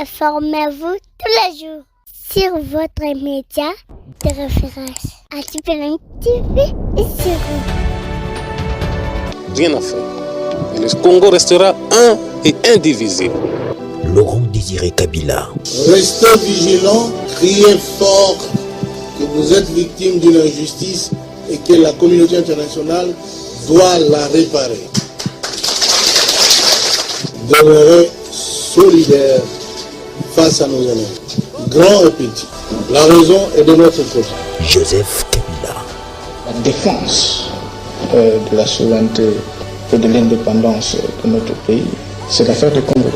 Informez-vous tous les jours sur votre média de référence. ATPLM TV et sur Rien à faire. Le Congo restera un et indivisible. Laurent Désiré Kabila. Restez vigilants, criez fort que vous êtes victime d'une injustice et que la communauté internationale doit la réparer. Demeurez solidaires face à nos ennemis, grands et petits. La raison est de notre côté. Joseph Kabila. La défense de la souveraineté et de l'indépendance de notre pays, c'est l'affaire du Congo.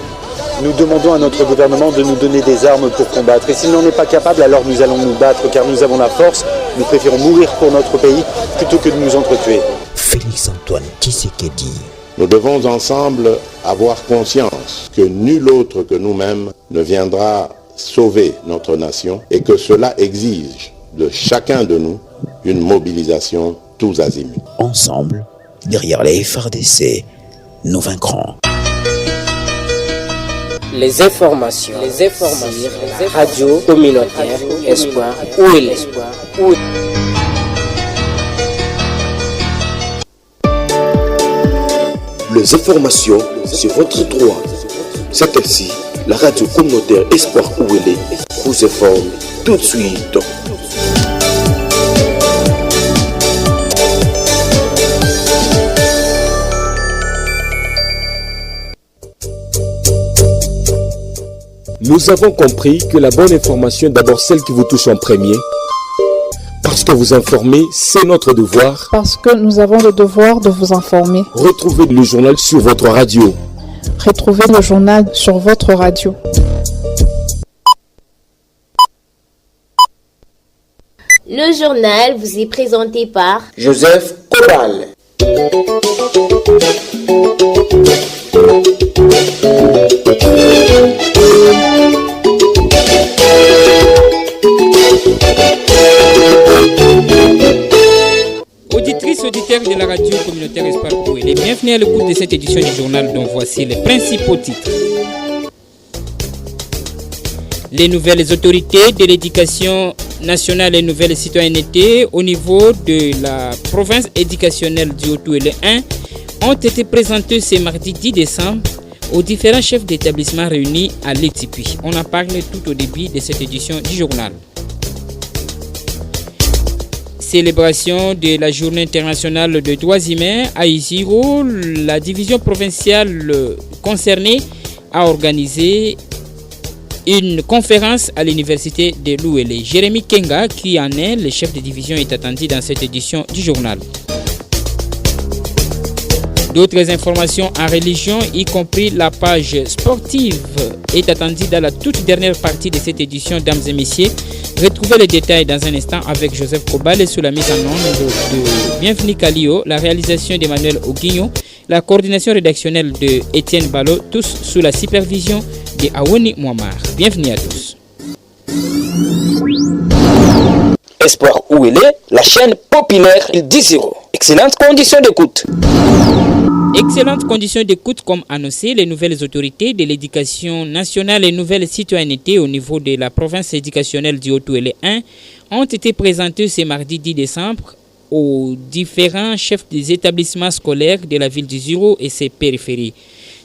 Nous demandons à notre gouvernement de nous donner des armes pour combattre. Et s'il n'en est pas capable, alors nous allons nous battre, car nous avons la force. Nous préférons mourir pour notre pays plutôt que de nous entretuer. Félix Antoine Tshisekedi. Nous devons ensemble avoir conscience que nul autre que nous-mêmes ne viendra sauver notre nation et que cela exige de chacun de nous une mobilisation tous azimuts. Ensemble, derrière les FARDC, nous vaincrons. Les informations. La radio communautaire Espoir. Où est l'espoir? Les informations, c'est votre droit. C'est ainsi, la radio communautaire Espoir Ouélé vous informe tout de suite. Nous avons compris que la bonne information est d'abord celle qui vous touche en premier. Parce que vous informer, c'est notre devoir. Parce que nous avons le devoir de vous informer. Retrouvez le journal sur votre radio. Retrouvez le journal sur votre radio. Le journal vous est présenté par Joseph Kobal. Auditrices, auditeurs de la radio communautaire Espoir Ouélé, bienvenue à l'écoute de cette édition du journal dont voici les principaux titres. Les nouvelles autorités de l'éducation nationale et nouvelle citoyenneté au niveau de la province éducationnelle du Haut-Ouélé 1 ont été présentées ce mardi 10 décembre aux différents chefs d'établissement réunis à l'Étipi. On en parle tout au début de cette édition du journal. Célébration de la journée internationale des droits humains à Isiro, la division provinciale concernée a organisé une conférence à l'université de l'Ouélé. Jérémy Kenga, qui en est le chef de division, est attendu dans cette édition du journal. D'autres informations en religion, y compris la page sportive, est attendue dans la toute dernière partie de cette édition, dames et messieurs. Retrouvez les détails dans un instant avec Joseph Kobal et sous la mise en onde de Bienvenue Kalio, la réalisation d'Emmanuel Oguigno, la coordination rédactionnelle de Étienne Ballot, tous sous la supervision de Awoni Mouamar. Bienvenue à tous. Espoir Ouélé, la chaîne populaire d'Isiro. Excellente condition d'écoute. Excellentes conditions d'écoute comme annoncé, les nouvelles autorités de l'éducation nationale et nouvelle citoyenneté au niveau de la province éducationnelle du Haut-Ouélé 1 ont été présentées ce mardi 10 décembre aux différents chefs des établissements scolaires de la ville d'Isiro et ses périphéries.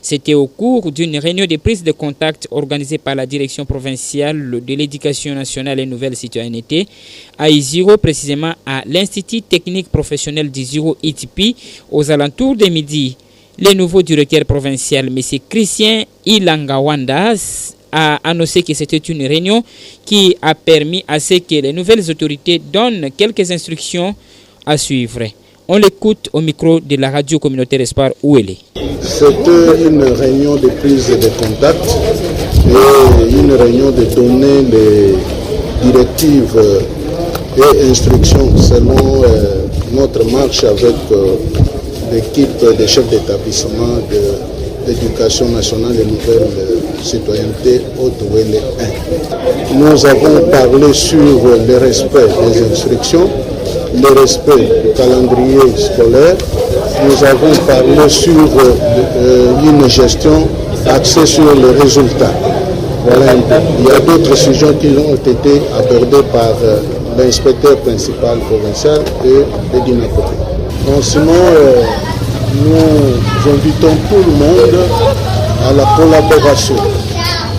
C'était au cours d'une réunion de prise de contact organisée par la direction provinciale de l'éducation nationale et nouvelle citoyenneté à Isiro, précisément à l'Institut technique professionnel d'Isiro ITP, aux alentours de midi. Le nouveau directeur provincial, M. Christian Ilangawanda, a annoncé que c'était une réunion qui a permis à ce que les nouvelles autorités donnent quelques instructions à suivre. On l'écoute au micro de la radio communautaire Espoir Ouélé. C'était une réunion de prise de contact et une réunion de donner les directives et instructions selon notre marche avec l'équipe des chefs d'établissement de l'éducation nationale et nouvelle citoyenneté Haut-Ouélé 1. Nous avons parlé sur le respect des instructions, le respect du calendrier scolaire. Nous avons parlé sur une gestion axée sur les résultats. Voilà, il y a d'autres sujets qui ont été abordés par l'inspecteur principal provincial et le Dinakopé. Donc sinon, nous invitons tout le monde à la collaboration,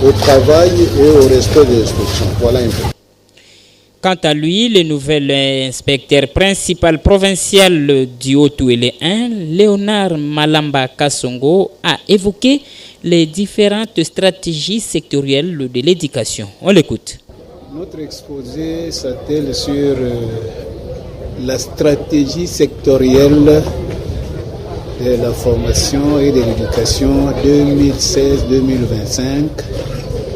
au travail et au respect des instructions. Voilà un peu. Quant à lui, le nouvel inspecteur principal provincial du Haut-Touélé 1, Léonard Malamba Kassongo, a évoqué les différentes stratégies sectorielles de l'éducation. On l'écoute. Notre exposé s'attelle sur la stratégie sectorielle de la formation et de l'éducation 2016-2025,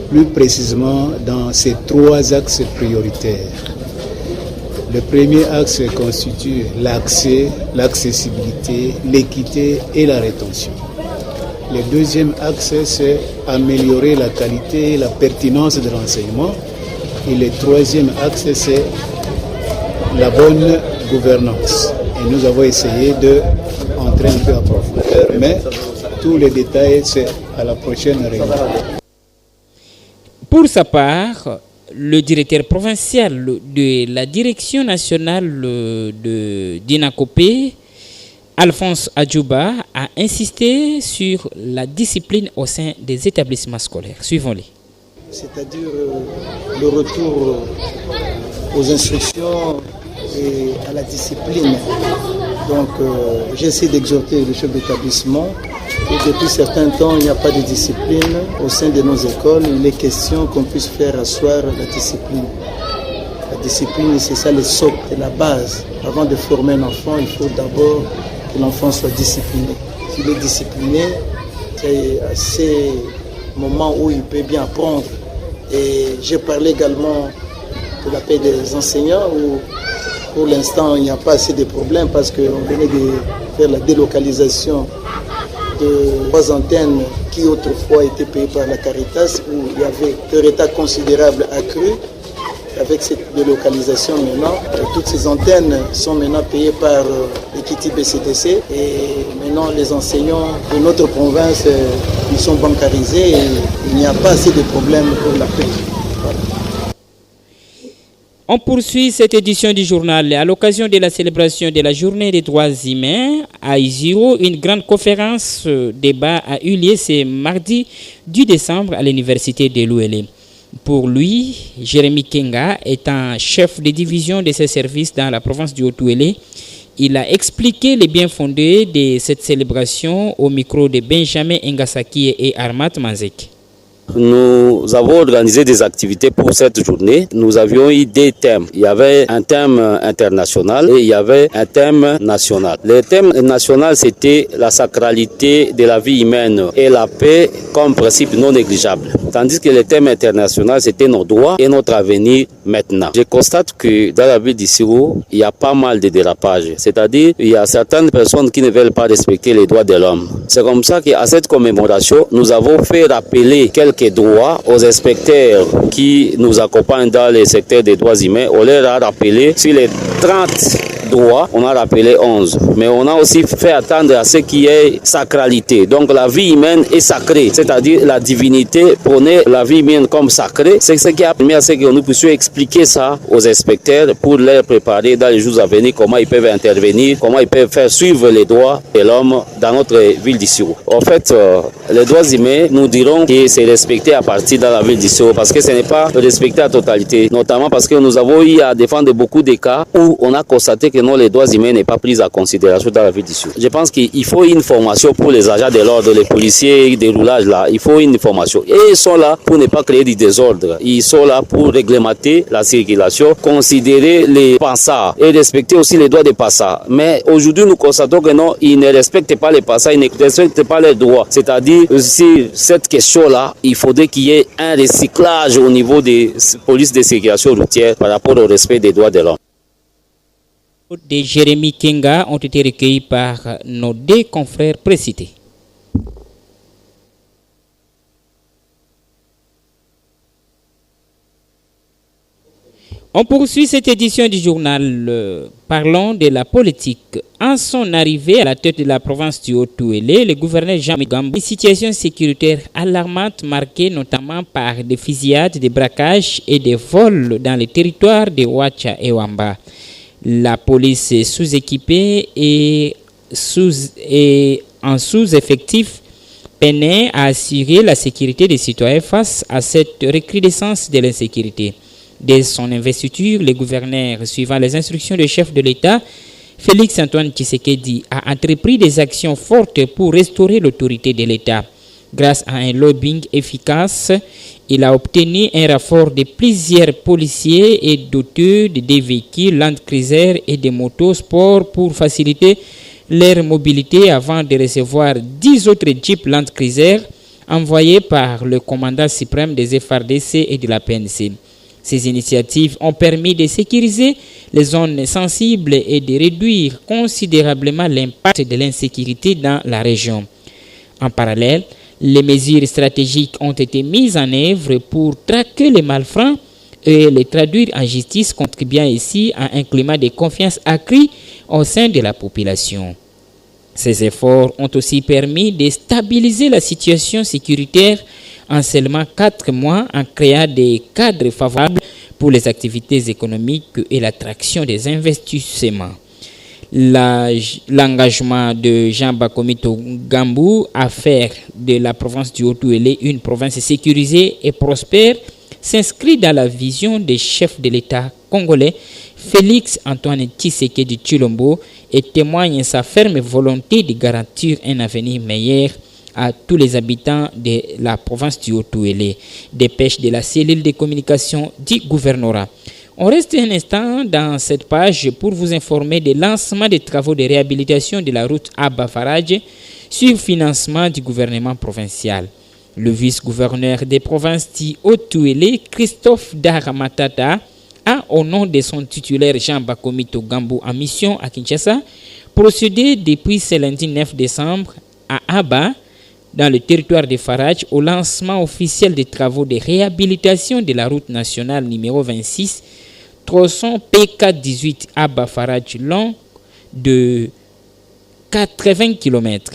plus précisément dans ces 3 axes prioritaires. Le premier axe constitue l'accès, l'accessibilité, l'équité et la rétention. Le deuxième axe, c'est améliorer la qualité et la pertinence de l'enseignement. Et le troisième axe, c'est la bonne gouvernance. Et nous avons essayé d'entrer un peu en profondeur, mais tous les détails, c'est à la prochaine réunion. Pour sa part, le directeur provincial de la direction nationale de Dinakopé, Alphonse Adjouba, a insisté sur la discipline au sein des établissements scolaires. Suivons-les. C'est-à-dire le retour aux instructions et à la discipline. Donc j'essaie d'exhorter le chef d'établissement. Et depuis certains temps, il n'y a pas de discipline au sein de nos écoles. Il est question qu'on puisse faire asseoir la discipline. La discipline, c'est ça le socle, c'est la base. Avant de former un enfant, il faut d'abord que l'enfant soit discipliné. S'il est discipliné, c'est à ces moments où il peut bien apprendre. Et j'ai parlé également de la paix des enseignants où pour l'instant il n'y a pas assez de problèmes parce qu'on venait de faire la délocalisation de 3 antennes qui autrefois étaient payées par la Caritas où il y avait un retard considérable accru. Avec cette délocalisation maintenant, toutes ces antennes sont maintenant payées par l'Equity BCDC et maintenant les enseignants de notre province ils sont bancarisés et il n'y a pas assez de problèmes pour la paix. Voilà. On poursuit cette édition du journal à l'occasion de la célébration de la journée des droits humains à Isiro. Une grande conférence débat a eu lieu ce mardi 10 décembre à l'université de l'Ouélé. Pour lui, Jérémy Kenga, étant chef de division de ses services dans la province du Haut-Touélé, il a expliqué les biens fondés de cette célébration au micro de Benjamin Ngasaki et Armat Manzek. Nous avons organisé des activités pour cette journée. Nous avions eu 2 thèmes. Il y avait un thème international et il y avait un thème national. Le thème national, c'était la sacralité de la vie humaine et la paix comme principe non négligeable. Tandis que le thème international, c'était nos droits et notre avenir maintenant. Je constate que dans la ville d'Issiro, il y a pas mal de dérapages. C'est-à-dire, il y a certaines personnes qui ne veulent pas respecter les droits de l'homme. C'est comme ça qu'à cette commémoration, nous avons fait rappeler quelques droits aux inspecteurs qui nous accompagnent dans le secteur des droits humains. On leur a rappelé sur les 30 droits, on a rappelé 11. Mais on a aussi fait attendre à ce qui est sacralité. Donc la vie humaine est sacrée, c'est-à-dire la divinité prenait la vie humaine comme sacrée. C'est ce qui a permis à ce que nous puissions expliquer ça aux inspecteurs pour leur préparer dans les jours à venir comment ils peuvent intervenir, comment ils peuvent faire suivre les droits de l'homme dans notre ville d'Issiro. En fait, les droits humains, nous dirons que c'est respecté à partir de la ville d'Issiro parce que ce n'est pas respecté à totalité, notamment parce que nous avons eu à défendre beaucoup de cas où on a constaté que non, les droits humains n'est pas pris en considération dans la ville d'Issiro. Je pense qu'il faut une formation pour les agents de l'ordre, les policiers des roulages là, il faut une formation. Et ils sont là pour ne pas créer du désordre. Ils sont là pour réglementer la circulation, considérer les passants et respecter aussi les droits des passants. Mais aujourd'hui, nous constatons que non, ils ne respectent pas les passants, ils ne respectent pas les droits. C'est-à-dire, si cette question-là, il faudrait qu'il y ait un recyclage au niveau des polices de circulation routière par rapport au respect des droits de l'homme. De Jérémy Kenga ont été recueillis par nos 2 confrères précités. On poursuit cette édition du journal. Parlons de la politique. En son arrivée à la tête de la province du Haut-Touélé, le gouverneur Jean Gambou, une situation sécuritaire alarmante marquée notamment par des fusillades, des braquages et des vols dans les territoires de Ouacha et Wamba. La police est sous-équipée et en sous-effectif peinait à assurer la sécurité des citoyens face à cette recrudescence de l'insécurité. Dès son investiture, le gouverneur, suivant les instructions du chef de l'État, Félix Antoine Tshisekedi, a entrepris des actions fortes pour restaurer l'autorité de l'État. Grâce à un lobbying efficace, il a obtenu un renfort de plusieurs policiers et dotés de des véhicules Land Cruiser et des motos sport pour faciliter leur mobilité avant de recevoir 10 autres Jeeps Land Cruiser envoyés par le commandant suprême des FARDC et de la PNC. Ces initiatives ont permis de sécuriser les zones sensibles et de réduire considérablement l'impact de l'insécurité dans la région. En parallèle, les mesures stratégiques ont été mises en œuvre pour traquer les malfrats et les traduire en justice, contribuant ici à un climat de confiance accru au sein de la population. Ces efforts ont aussi permis de stabiliser la situation sécuritaire en seulement 4 mois en créant des cadres favorables pour les activités économiques et l'attraction des investissements. L'engagement de Jean Bakomito Gambou à faire de la province du Haut-Touélé une province sécurisée et prospère s'inscrit dans la vision des chefs de l'État congolais Félix Antoine Tshisekedi Tshilombo et témoigne sa ferme volonté de garantir un avenir meilleur à tous les habitants de la province du Haut-Touélé. Dépêche de la cellule de communication du gouvernorat. On reste un instant dans cette page pour vous informer des lancements des travaux de réhabilitation de la route Abba-Faradje sur financement du gouvernement provincial. Le vice-gouverneur des provinces du Haut-Touélé, Christophe Daramatata, a, au nom de son titulaire Jean Bakomito Gambou en mission à Kinshasa, procédé depuis ce lundi 9 décembre à Abba, dans le territoire de Faradje, au lancement officiel des travaux de réhabilitation de la route nationale numéro 26, tronçon P418 Abba-Faradje long de 80 km.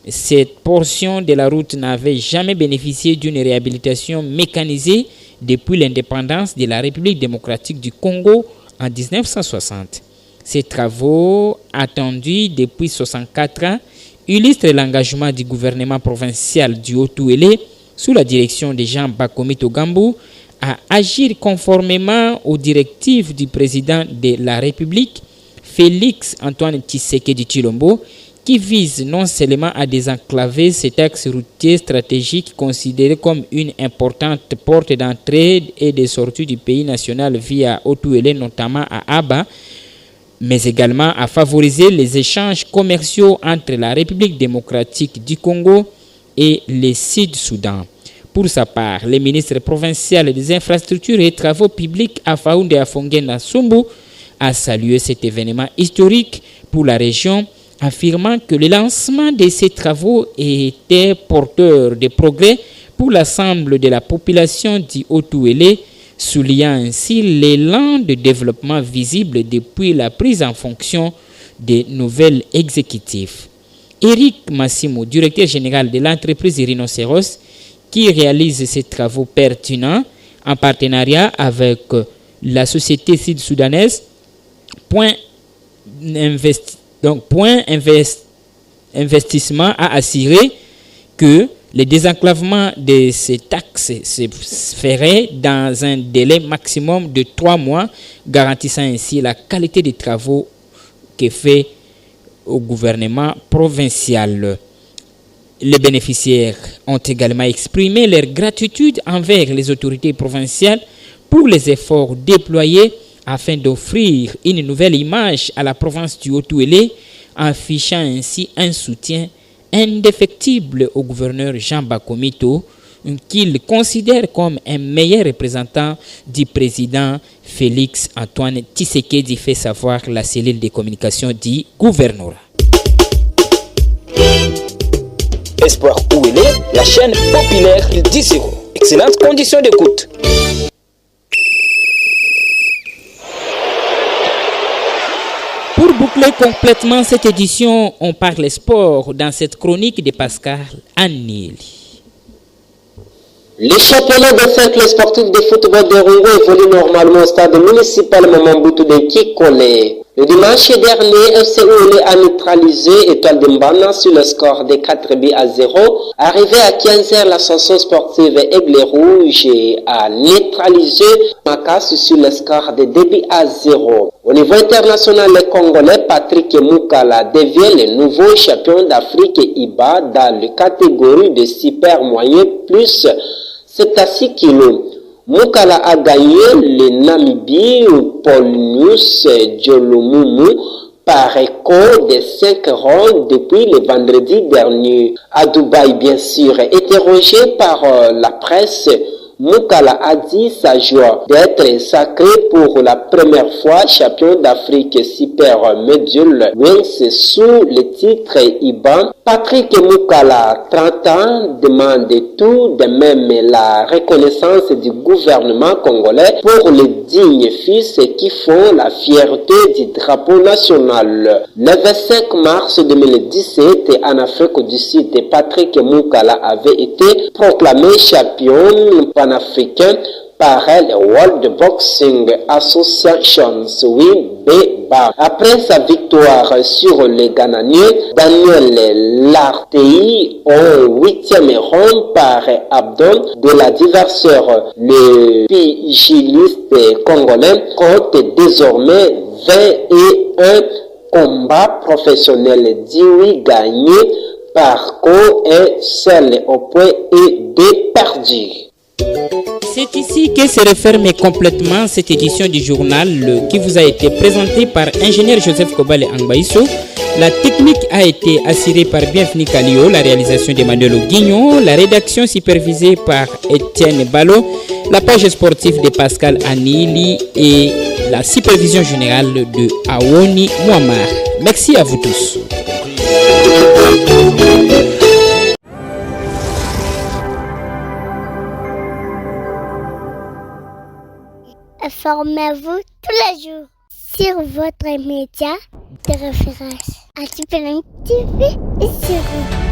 Cette portion de la route n'avait jamais bénéficié d'une réhabilitation mécanisée depuis l'indépendance de la République démocratique du Congo en 1960. Ces travaux, attendus depuis 64 ans, illustre l'engagement du gouvernement provincial du Haut-Touélé sous la direction de Jean Bakomito Gambou à agir conformément aux directives du président de la République, Félix Antoine Tshisekedi Tshilombo, qui vise non seulement à désenclaver cet axe routier stratégique considéré comme une importante porte d'entrée et de sortie du pays national via Haut-Touélé, notamment à Abba, mais également à favoriser les échanges commerciaux entre la République démocratique du Congo et le Sud-Soudan. Pour sa part, le ministre provincial des infrastructures et travaux publics Afaounde Afongena Sumbu a salué cet événement historique pour la région, affirmant que le lancement de ces travaux était porteur de progrès pour l'ensemble de la population du Haut-Touélé, soulignant ainsi l'élan de développement visible depuis la prise en fonction des nouvelles exécutives. Eric Massimo, directeur général de l'entreprise Rhinocéros, qui réalise ces travaux pertinents en partenariat avec la société sud-soudanaise Point Investissement, a assuré que le désenclavement de cet axe se ferait dans un délai maximum de 3 mois, garantissant ainsi la qualité des travaux que fait au gouvernement provincial. Les bénéficiaires ont également exprimé leur gratitude envers les autorités provinciales pour les efforts déployés afin d'offrir une nouvelle image à la province du Haut-Touélé, affichant ainsi un soutien indéfectible au gouverneur Jean Bakomito, qu'il considère comme un meilleur représentant du président Félix Antoine Tshisekedi, fait savoir la cellule de communication du gouvernorat. Espoir Ouélé, la chaîne populaire Il 10-0. Excellente condition d'écoute. boucler complètement cette édition, on parle sport dans cette chronique de Pascal Anneli. Les championnats de cercle sportif de football de Rongo évoluent normalement au stade municipal Mamamboutou de Kikole. Le dimanche dernier, FC Ouélé a neutralisé Étoile de Mbana sur le score de 4-0. Arrivé à 15h, l'association sportive Aigle Rouge a neutralisé Makas sur le score de 2-0. Au niveau international, le Congolais Patrick Moukala devient le nouveau champion d'Afrique IBA dans la catégorie de super moyen plus 76 kg. Moukala a gagné le Namibie Paulus Djolomumu par écho de 5 rounds depuis le vendredi dernier. À Dubaï, bien sûr, interrogé par la presse, Moukala a dit sa joie d'être sacré pour la première fois champion d'Afrique super médiul Wings sous le titre IBAN. Patrick Moukala, 30 ans, demande tout de même la reconnaissance du gouvernement congolais pour les dignes fils qui font la fierté du drapeau national. Le 25 mars 2017, en Afrique du Sud, Patrick Moukala avait été proclamé champion panafricain par le World Boxing Association, WBA. Après sa victoire sur le Ghananais Daniel Lartei au 8e round par Abdon de l'adversaire, le pugiliste congolais compte désormais 21 combats professionnels, 18 gagnés par KO et seul au point et 2 perdus. C'est ici que se referme complètement cette édition du journal qui vous a été présentée par ingénieur Joseph Kobale Angbaïso. La technique a été assurée par Bienvenu Kalio, la réalisation d'Emmanuel Guignon, la rédaction supervisée par Étienne Ballot, la page sportive de Pascal Anneli et la supervision générale de Awoni Mouamar. Merci à vous tous. Informez-vous tous les jours sur votre média de référence. Antipelin TV et sur vous.